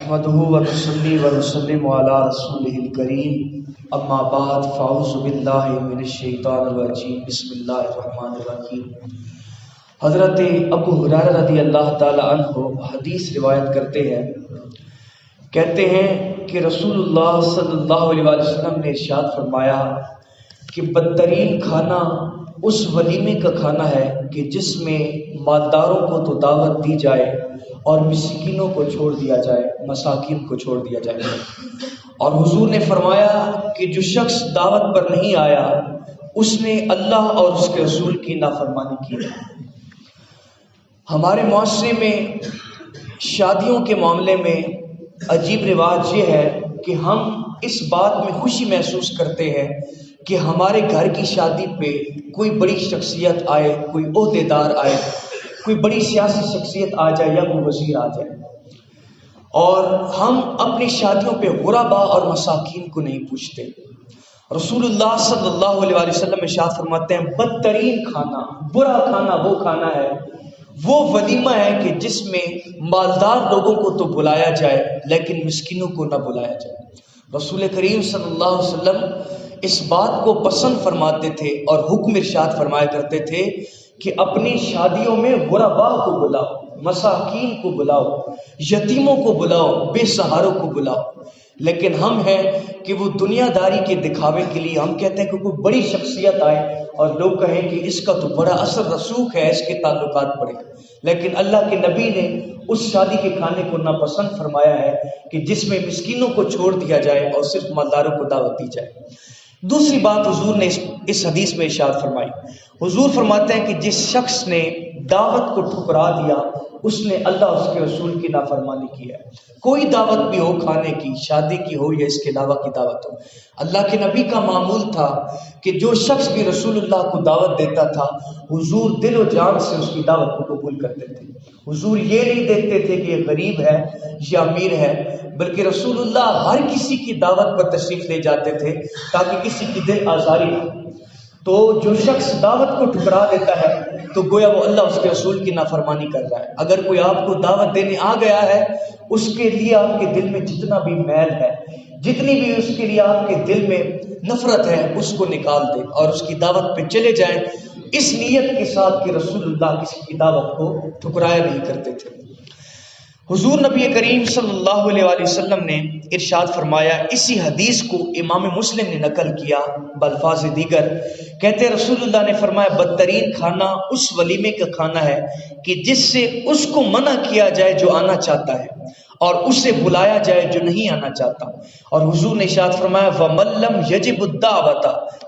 نحمده ونصلي ونسلم على رسوله الكريم اما بعد فاعوذ باللہ من الشیطان الرجیم بسم اللہ الرحمن الرحیم۔ حضرت ابو ہریرہ رضی اللہ تعالی عنہ حدیث روایت کرتے ہیں، کہتے ہیں کہ رسول اللہ صلی اللہ علیہ وسلم نے ارشاد فرمایا کہ بدترین کھانا اس ولیمے کا کھانا ہے کہ جس میں مالداروں کو تو دعوت دی جائے اور مسکینوں کو چھوڑ دیا جائے، مساکین کو چھوڑ دیا جائے۔ اور حضور نے فرمایا کہ جو شخص دعوت پر نہیں آیا اس نے اللہ اور اس کے رسول کی نافرمانی کی۔ ہمارے معاشرے میں شادیوں کے معاملے میں عجیب رواج یہ ہے کہ ہم اس بات میں خوشی محسوس کرتے ہیں کہ ہمارے گھر کی شادی پہ کوئی بڑی شخصیت آئے، کوئی عہدیدار آئے، کوئی بڑی سیاسی شخصیت آ جائے یا کوئی وزیر آ جائے، اور ہم اپنی شادیوں پہ غربا اور مساکین کو نہیں پوچھتے۔ رسول اللہ صلی اللہ علیہ وسلم ارشاد فرماتے ہیں بدترین کھانا، برا کھانا وہ کھانا ہے، وہ ولیمہ ہے کہ جس میں مالدار لوگوں کو تو بلایا جائے لیکن مسکینوں کو نہ بلایا جائے۔ رسول کریم صلی اللہ علیہ وسلم اس بات کو پسند فرماتے تھے اور حکم ارشاد فرمایا کرتے تھے کہ اپنی شادیوں میں غربا کو بلاؤ، مساکین کو بلاؤ، یتیموں کو بلاؤ، بے سہاروں کو بلاؤ۔ لیکن ہم ہیں کہ وہ دنیا داری کے دکھاوے کے لیے ہم کہتے ہیں کہ کوئی بڑی شخصیت آئے اور لوگ کہیں کہ اس کا تو بڑا اثر رسوخ ہے، اس کے تعلقات بڑے، لیکن اللہ کے نبی نے اس شادی کے کھانے کو ناپسند فرمایا ہے کہ جس میں مسکینوں کو چھوڑ دیا جائے اور صرف مالداروں کو دعوت دی جائے۔ دوسری بات حضور نے اس حدیث میں ارشاد فرمائی، حضور فرماتے ہیں کہ جس شخص نے دعوت کو ٹھکرا دیا اس نے اللہ اس کے رسول کی نافرمانی کی ہے۔ کوئی دعوت بھی ہو، کھانے کی، شادی کی ہو یا اس کے علاوہ کی دعوت ہو، اللہ کے نبی کا معمول تھا کہ جو شخص بھی رسول اللہ کو دعوت دیتا تھا حضور دل و جان سے اس کی دعوت کو قبول کرتے تھے۔ حضور یہ نہیں دیکھتے تھے کہ یہ غریب ہے یا امیر ہے، بلکہ رسول اللہ ہر کسی کی دعوت پر تشریف لے جاتے تھے تاکہ کسی کی دل آزاری نہ۔ تو جو شخص دعوت کو ٹھکرا دیتا ہے تو گویا وہ اللہ اس کے رسول کی نافرمانی کر رہا ہے۔ اگر کوئی آپ کو دعوت دینے آ گیا ہے اس کے لیے آپ کے دل میں جتنا بھی میل ہے، جتنی بھی اس کے لیے آپ کے دل میں نفرت ہے، اس کو نکال دیں اور اس کی دعوت پہ چلے جائیں، اس نیت کے ساتھ کہ رسول اللہ کسی کی دعوت کو ٹھکرایا نہیں کرتے تھے۔ حضور نبی کریم صلی اللہ علیہ وسلم نے ارشاد فرمایا، اسی حدیث کو امام مسلم نے نقل کیا بالفاظ دیگر، کہتے رسول اللہ نے فرمایا بدترین کھانا اس ولیمے کا کھانا ہے کہ جس سے اس کو منع کیا جائے جو آنا چاہتا ہے اور اسے بلایا جائے جو نہیں آنا چاہتا۔ اور حضور نے ارشاد فرمایا وَمَن لَّمْ يَجِبُ الدَّعْوَةَ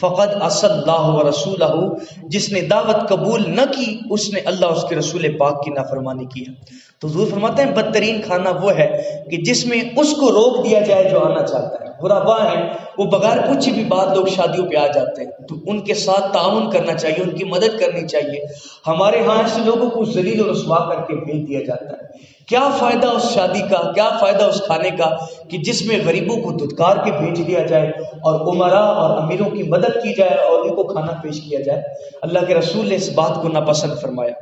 فَقَدْ عَصَى اللَّهَ وَرَسُولَهُ، جس نے دعوت قبول نہ کی اس نے اللہ اس کے رسول پاک کی نافرمانی کی ہے۔ تو حضور فرماتے ہیں بدترین کھانا وہ ہے کہ جس میں اس کو روک دیا جائے جو آنا چاہتا ہے۔ غربا ہیں، وہ بغیر پوچھے بھی بعض لوگ شادیوں پہ آ جاتے ہیں، تو ان کے ساتھ تعاون کرنا چاہیے، ان کی مدد کرنی چاہیے۔ ہمارے ہاں ایسے لوگوں کو ذلیل و رسوا کر کے بھیج دیا جاتا ہے۔ کیا فائدہ اس شادی کا، کیا فائدہ اس کھانے کا کہ جس میں غریبوں کو دھتکار کے بھیج دیا جائے اور عمراء اور امیروں کی مدد کی جائے اور ان کو کھانا پیش کیا جائے۔ اللہ کے رسول نے اس بات کو ناپسند فرمایا۔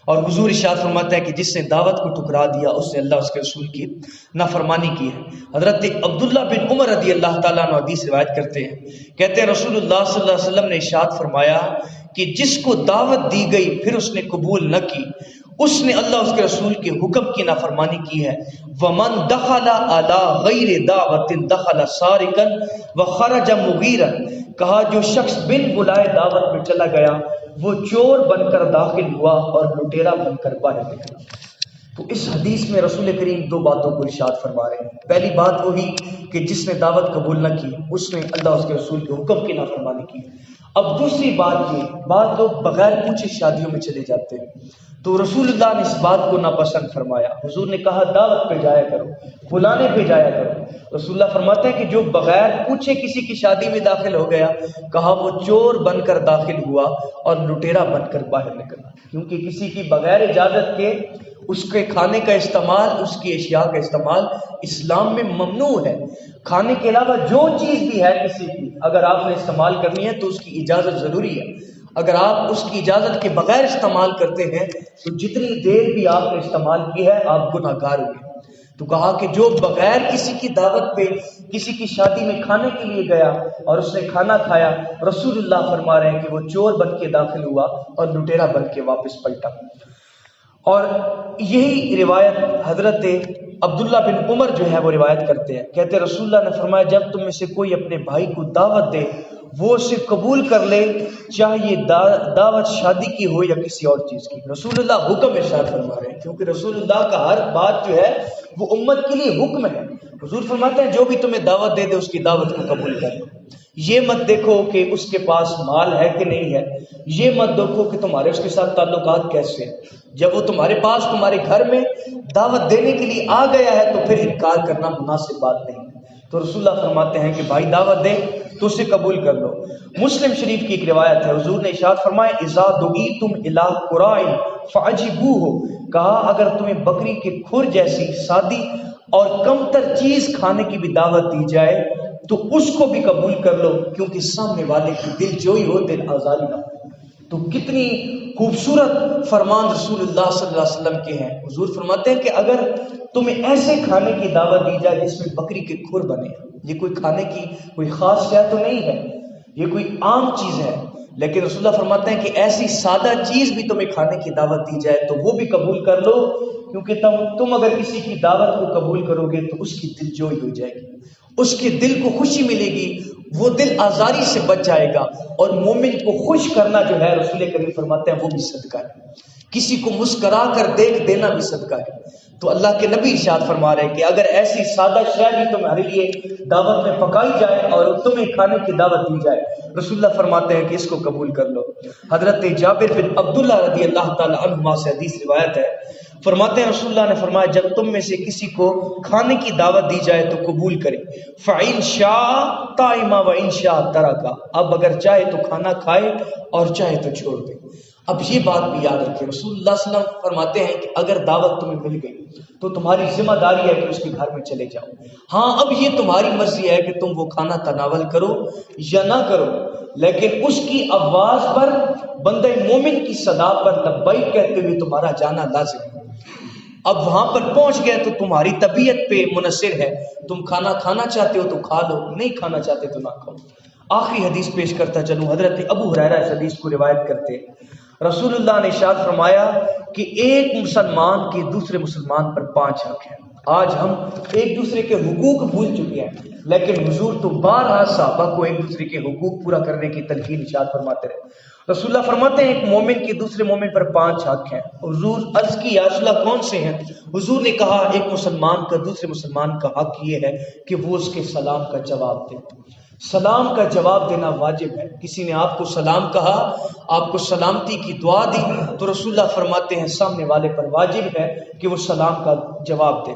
اور حضور ارشاد فرماتا ہے کہ جس نے دعوت کو ٹھکرا دیا اس نے اللہ اس کے رسول کی نافرمانی کی ہے۔ حضرت عبداللہ بن عمر رضی اللہ تعالیٰ عنہ حدیث روایت کرتے ہیں، کہتے ہیں رسول اللہ صلی اللہ علیہ وسلم نے ارشاد فرمایا کہ جس کو دعوت دی گئی پھر اس نے قبول نہ کی اس نے اللہ اس کے رسول کے حکم کی نافرمانی کی ہے۔ وَمَن دَخَلَ عَلَى غَيْرِ دَعْوَةٍ دَخَلَ سَارِقًا وَخَرَجَ مُغِيرًا، کہا جو شخص بن بلائے دعوت میں چلا گیا وہ چور بن کر داخل ہوا اور لٹیرا بن کر باہر نکلا۔ تو اس حدیث میں رسول کریم دو باتوں کو ارشاد فرما رہے ہیں۔ پہلی بات وہی کہ جس نے دعوت قبول نہ کی اس نے اللہ اس کے رسول کے حکم کی نافرمانی کی۔ اب دوسری بات یہ، بعض لوگ بغیر پوچھے شادیوں میں چلے جاتے ہیں، تو رسول اللہ نے اس بات کو ناپسند فرمایا۔ حضور نے کہا دعوت پہ جایا کرو، بلانے پہ جایا کرو۔ رسول اللہ فرماتے ہیں کہ جو بغیر پوچھے کسی کی شادی میں داخل ہو گیا، کہا وہ چور بن کر داخل ہوا اور لٹیرا بن کر باہر نکلا۔ کیونکہ کسی کی بغیر اجازت کے اس کے کھانے کا استعمال، اس کی اشیاء کا استعمال اسلام میں ممنوع ہے۔ کھانے کے علاوہ جو چیز بھی ہے کسی کی اگر آپ نے استعمال کرنی ہے تو اس کی اجازت ضروری ہے۔ اگر آپ اس کی اجازت کے بغیر استعمال کرتے ہیں تو جتنی دیر بھی آپ نے استعمال کی ہے آپ گناہگار ہوئے۔ تو کہا کہ جو بغیر کسی کی دعوت پہ کسی کی شادی میں کھانے کے لیے گیا اور اس نے کھانا کھایا، رسول اللہ فرما رہے ہیں کہ وہ چور بن کے داخل ہوا اور لٹیرا بن کے واپس پلٹا۔ اور یہی روایت حضرت عبداللہ بن عمر جو ہے وہ روایت کرتے ہیں، کہتے رسول اللہ نے فرمایا جب تم میں سے کوئی اپنے بھائی کو دعوت دے وہ اسے قبول کر لے، چاہے یہ دعوت شادی کی ہو یا کسی اور چیز کی۔ رسول اللہ حکم ارشاد فرما رہے ہیں، کیونکہ رسول اللہ کا ہر بات جو ہے وہ امت کے لیے حکم ہے۔ حضور فرماتے ہیں جو بھی تمہیں دعوت دے دے اس کی دعوت کو قبول کر لو۔ یہ مت دیکھو کہ اس کے پاس مال ہے کہ نہیں ہے، یہ مت دیکھو کہ تمہارے اس کے ساتھ تعلقات کیسے ہیں۔ جب وہ تمہارے پاس تمہارے گھر میں دعوت دینے کے لیے آ گیا ہے تو پھر انکار کرنا مناسب بات نہیں۔ تو رسول اللہ فرماتے ہیں کہ بھائی دعوت دے تو اسے قبول کر لو۔ مسلم شریف کی ایک روایت ہے، حضور نے ارشاد فرمایا اذا دعیتم الی قراء فعجبوہ، کہا اگر تمہیں بکری کے کھر جیسی سادی اور کم تر چیز کھانے کی بھی دعوت دی جائے تو اس کو بھی قبول کر لو، کیونکہ سامنے والے کی دل جوئی ہو دل آزاری نہ ہو۔ تو کتنی خوبصورت فرمان رسول اللہ صلی اللہ علیہ وسلم کے ہیں۔ حضور فرماتے ہیں کہ اگر تمہیں ایسے کھانے کی دعوت دی جائے جس میں بکری کے کھر بنے، یہ کوئی کھانے کی کوئی خاص شے تو نہیں ہے، یہ کوئی عام چیز ہے، لیکن رسول اللہ فرماتے ہیں کہ ایسی سادہ چیز بھی تمہیں کھانے کی دعوت دی جائے تو وہ بھی قبول کر لو، کیونکہ تم اگر کسی کی دعوت کو قبول کرو گے تو اس کی دل جوئی ہو جائے گی، اس کے دل کو خوشی ملے گی، وہ دل آزاری سے بچ جائے گا۔ اور مومن کو خوش کرنا جو ہے رسول کریم فرماتے ہیں وہ بھی صدقہ ہے، کسی کو مسکرا کر دیکھ دینا بھی صدقہ ہے۔ تو اللہ کے نبی ارشاد فرما رہے ہیں کہ اگر ایسی سادہ شے بھی تمہارے لیے دعوت میں پکائی جائے اور تمہیں کھانے کی دعوت دی جائے، رسول اللہ فرماتے ہیں کہ اس کو قبول کر لو۔ حضرت جابر بن عبداللہ رضی اللہ تعالی عنہما سے حدیث روایت ہے، فرماتے ہیں رسول اللہ نے فرمایا جب تم میں سے کسی کو کھانے کی دعوت دی جائے تو قبول کرے، فَإِنْ شَاءَ طَعِمَ وَإِنْ شَاءَ تَرَكَ، اب اگر چاہے تو کھانا کھائے اور چاہے تو چھوڑ دے۔ اب یہ بات بھی یاد رکھیں، رسول اللہ صلی اللہ علیہ وسلم فرماتے ہیں کہ اگر دعوت تمہیں مل گئی تو تمہاری ذمہ داری ہے کہ اس کے گھر میں چلے جاؤ۔ ہاں اب یہ تمہاری مرضی ہے کہ تم وہ کھانا تناول کرو یا نہ کرو، لیکن اس کی آواز پر، بندہ مومن کی صدا پر لبیک کہتے ہوئے تمہارا جانا لازم ہے۔ اب وہاں پر پہنچ گئے تو تمہاری طبیعت پہ منحصر ہے، تم کھانا کھانا چاہتے ہو تو کھا لو، نہیں کھانا چاہتے تو نہ کھاؤ۔ آخری حدیث پیش کرتا چلوں، حضرت ابو ہریرہ اس حدیث کو روایت کرتے ہیں، رسول اللہ نے ارشاد فرمایا کہ ایک مسلمان کے دوسرے مسلمان پر 5 حق ہیں۔ آج ہم ایک دوسرے کے حقوق بھول چکے ہیں، لیکن حضور تو بارہا صحابہ کو ایک دوسرے کے حقوق پورا کرنے کی تلقین ارشاد فرماتے رہے۔ رسول اللہ فرماتے ہیں ایک مومن کے دوسرے مومن پر 5 حق ہیں۔ حضور عرض کی یا رسول اللہ کون سے ہیں؟ حضور نے کہا ایک مسلمان کا دوسرے مسلمان کا حق یہ ہے کہ وہ اس کے سلام کا جواب دے۔ سلام کا جواب دینا واجب ہے۔ کسی نے آپ کو سلام کہا، آپ کو سلامتی کی دعا دی، تو رسول اللہ فرماتے ہیں سامنے والے پر واجب ہے کہ وہ سلام کا جواب دے۔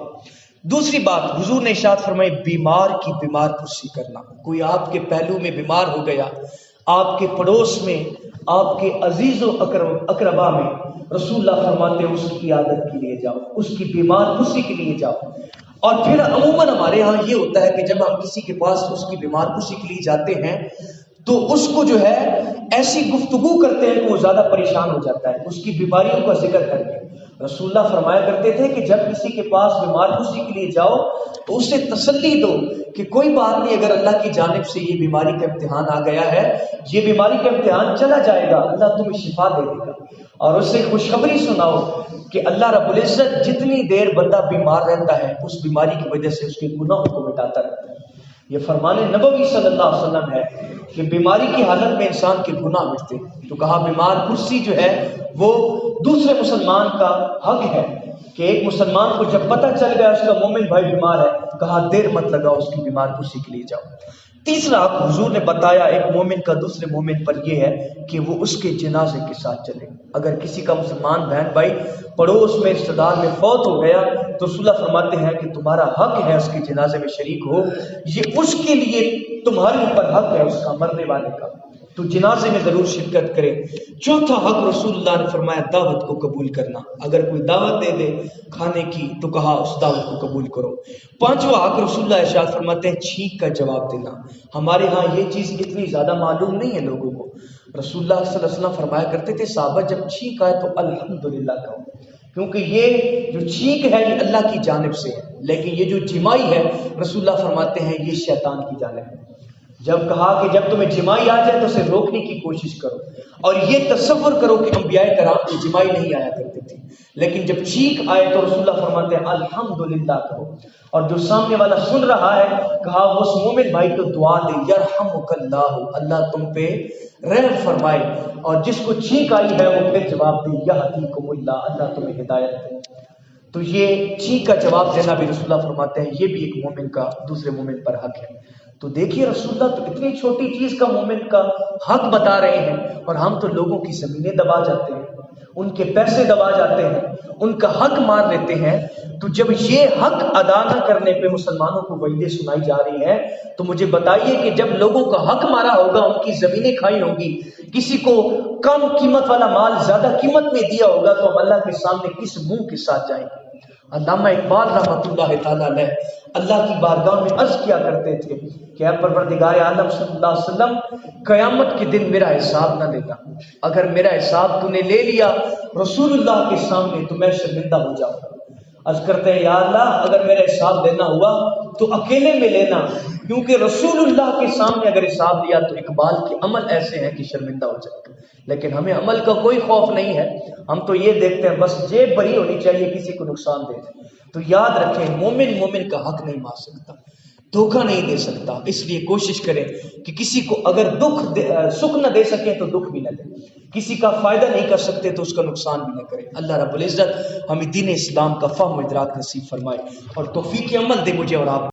دوسری بات حضور نے ارشاد فرمائی بیمار کی بیمار پرسی کرنا۔ کوئی آپ کے پہلو میں بیمار ہو گیا، آپ کے پڑوس میں، آپ کے عزیز و اقربا میں، رسول اللہ فرماتے ہیں اس کی عیادت کے لیے جاؤ، اس کی بیمار پرسی کے لیے جاؤ۔ اور پھر عموماً ہمارے ہاں یہ ہوتا ہے کہ جب ہم کسی کے پاس اس کی بیمار پرسی کے لیے جاتے ہیں تو اس کو جو ہے ایسی گفتگو کرتے ہیں کہ وہ زیادہ پریشان ہو جاتا ہے اس کی بیماریوں کا ذکر کر کے۔ رسول اللہ فرمایا کرتے تھے کہ جب کسی کے پاس بیمار پرسی کے لیے جاؤ تو اسے تسلی دو کہ کوئی بات نہیں، اگر اللہ کی جانب سے یہ بیماری کا امتحان آ گیا ہے، یہ بیماری کا امتحان چلا جائے گا، اللہ تمہیں شفا دے دے گا۔ اور اسے خوشخبری سناؤ کہ اللہ رب العزت جتنی دیر بندہ بیمار رہتا ہے اس بیماری کی وجہ سے اس کے گناہوں کو مٹاتا رہتا ہے۔ یہ فرمان نبوی صلی اللہ علیہ وسلم ہے کہ بیماری کی حالت میں انسان کے گناہ مٹتے ہیں۔ تو کہا بیمار پرسی جو ہے وہ دوسرے مسلمان کا حق ہے کہ ایک مسلمان کو جب پتہ چل گیا اس کا مومن بھائی بیمار ہے، کہا دیر مت لگاؤ، اس کی بیمار پرسی کے لیے جاؤ۔ تیسرا حضور نے بتایا ایک مومن کا دوسرے مومن پر یہ ہے کہ وہ اس کے جنازے کے ساتھ چلے۔ اگر کسی کا مسلمان بہن بھائی پڑوس میں رشتہ دار میں فوت ہو گیا تو رسول اللہ فرماتے ہیں کہ تمہارا حق ہے اس کے جنازے میں شریک ہو، یہ اس کے لیے تمہارے اوپر حق ہے اس کا، مرنے والے کا، تو جنازے میں ضرور شرکت کرے۔ چوتھا حق رسول اللہ نے فرمایا دعوت کو قبول کرنا۔ اگر کوئی دعوت دے دے کھانے کی تو کہا اس دعوت کو قبول کرو۔ پانچواں حق رسول اللہ ارشاد فرماتے ہیں چھینک کا جواب دینا۔ ہمارے ہاں یہ چیز اتنی زیادہ معلوم نہیں ہے لوگوں کو۔ رسول اللہ صلی اللہ علیہ وسلم فرمایا کرتے تھے صحابہ جب چھینک آئے تو الحمدللہ کہو، کیونکہ یہ جو چھینک ہے یہ اللہ کی جانب سے ہے۔ لیکن یہ جو جمائی ہے رسول اللہ فرماتے ہیں یہ شیطان کی جانب ہے۔ جب کہا کہ جب تمہیں جمائی آ جائے تو اسے روکنے کی کوشش کرو، اور یہ تصور کرو کہ انبیاء کرام کی جمائی نہیں آیا کرتی تھی، لیکن جب چیخ آئے تو رسول اللہ فرماتے ہیں الحمدللہ کہو، اور جو سامنے والا سن رہا ہے کہا وہ اس مومن بھائی کو دعا دے یرحمک اللہ، اللہ تم پہ رحم فرمائے، اور جس کو چیخ آئی ہے وہ پھر جواب دے یہدیکم اللہ، اللہ تمہیں ہدایت دے۔ تو یہ چیخ کا جواب دینا بھی رسول اللہ فرماتے ہیں یہ بھی ایک مومن کا دوسرے مومن پر حق ہے۔ تو دیکھیے رسول اللہ تو اتنی چھوٹی چیز کا مومن کا حق بتا رہے ہیں، اور ہم تو لوگوں کی زمینیں دبا جاتے ہیں، ان کے پیسے دبا جاتے ہیں، ان کا حق مار لیتے ہیں۔ تو جب یہ حق ادا نہ کرنے پہ مسلمانوں کو وعیدیں سنائی جا رہی ہیں تو مجھے بتائیے کہ جب لوگوں کا حق مارا ہوگا، ان کی زمینیں کھائی ہوں گی، کسی کو کم قیمت والا مال زیادہ قیمت میں دیا ہوگا، تو ہم اللہ کے سامنے کس منہ کے ساتھ جائیں گے؟ علامہ اقبال رحمۃ اللہ تعالیٰ علیہ اللہ کی بارگاہ میں عرض کیا کرتے تھے کہ اے پروردگار عالم صلی اللہ علیہ وسلم، قیامت کے دن میرا حساب نہ لینا، اگر میرا حساب تو نے لے لیا رسول اللہ کے سامنے تو میں شرمندہ ہو جاؤں گا۔ عرض کرتے ہیں یا اللہ اگر میرا حساب لینا ہوا تو اکیلے میں لینا، کیونکہ رسول اللہ کے سامنے اگر حساب لیا تو اقبال کے عمل ایسے ہیں کہ شرمندہ ہو جائے گا۔ لیکن ہمیں عمل کا کوئی خوف نہیں ہے، ہم تو یہ دیکھتے ہیں بس جیب بری ہونی چاہیے، کسی کو نقصان دے دیں۔ تو یاد رکھیں مومن کا حق نہیں مار سکتا، دھوکہ نہیں دے سکتا، اس لیے کوشش کریں کہ کسی کو اگر سکھ نہ دے سکیں تو دکھ بھی نہ دیں، کسی کا فائدہ نہیں کر سکتے تو اس کا نقصان بھی نہ کریں۔ اللہ رب العزت ہمیں دین اسلام کا فہم و ادراک نصیب فرمائے اور توفیق عمل دے مجھے اور آپ